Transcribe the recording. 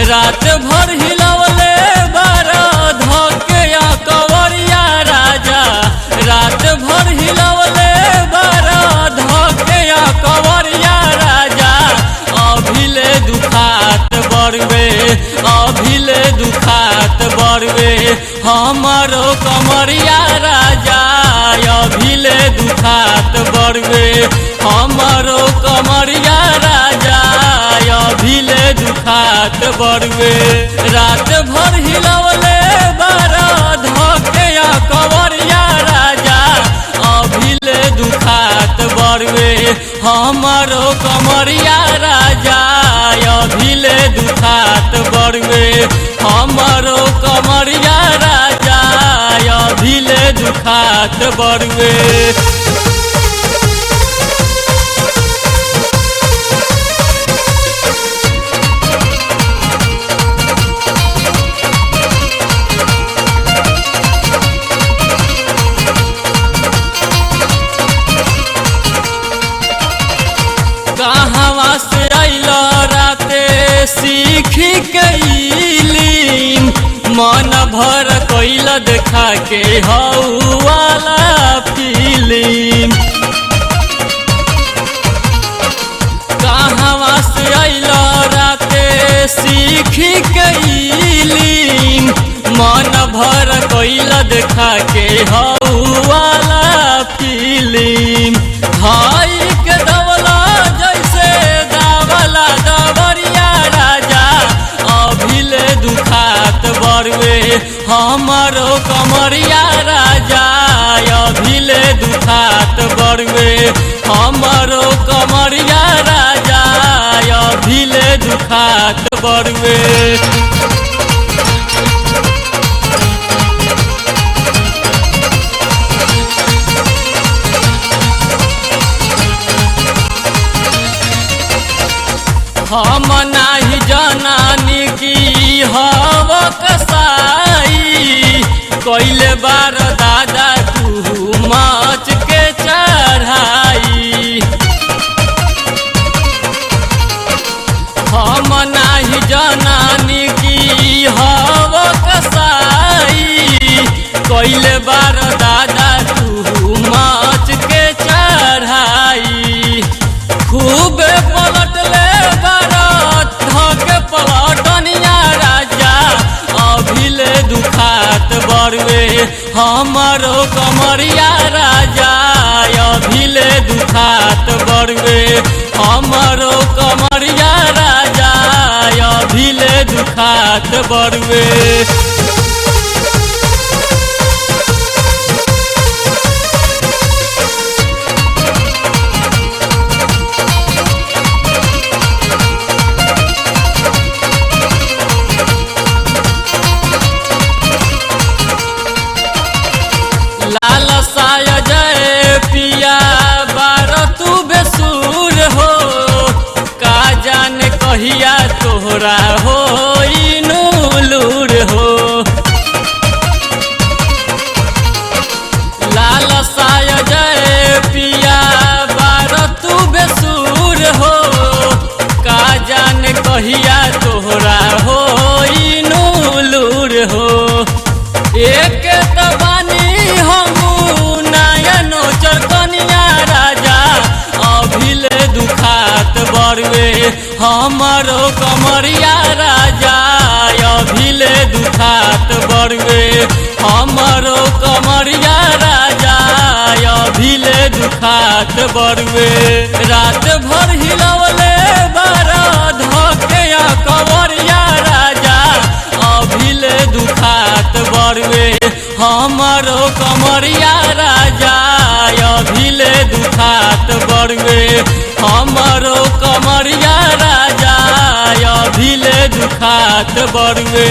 रात भर हिलवले बारा धके कवरिया राजा, रात भर हिलवले बारा धके कवरिया राजा। अभिले दुखात बड़वे, अभिले दुखात बड़वे हमारो कमरिया राजा। अभिले दुखात बड़वे हमारो कमरिया राजा। अभिले दुखात बड़वे रात भर हिलवले बारा धके कवरिया राजा। अभिले दुखात बड़वे हमारो कमरिया राजा। अभिले दुखात बड़वे हमारो कमरिया राजा। अभिले दुखात बड़वे। कहवा से आइल राते सीखी कैली, मन भर कैल देखा के हऊ वाला फिल्म। कहवा से आइल राते सीखी कैली, मन भर कैल देखा के हऊ वाला फिल्म। भाई के दवला जैसे दावला दवरिया राजा। अभिले दुखात बड़वे हमारो कमरिया राजा। अभिले दुखात बड़वे हमारो कमरिया राजा। अभिले दुखात बड़वे। हम नाही जनानी की हव कसाई, कैले बार दादा तू माच के चढ़ाई। हम नाही जनानी की हव कसाई, कैले बार दादा तू माच के चढ़ाई। खूब पलटले पलटनिया राजा। अभिले दुखात बड़वे हमारो कमरिया राजा। अभिले दुखात बड़वे हमारो कमरिया राजा। अभिले दुखात बड़वे। लाल साय जय पिया बार तू बेसूर हो, का जाने कहिया तोहरा हो नूलूर हो। लाल साय जय पिया बार तू बेसूर हो, का जाने कहिया तोहरा हो नूलूर हो। एक तबानी दुखात बड़वे हमारो कमरिया राजा। अभिले दुखात बड़वे हमारो कमरिया राजा। अभिले दुखात बड़वे रात भर हिलवले बारा धके कवरिया राजा। अभिले दुखात बड़वे हमारो कमरिया राजा। अभिले दुखात बड़वे हमारो कमरिया राजा। अभिले दुखात बड़वे।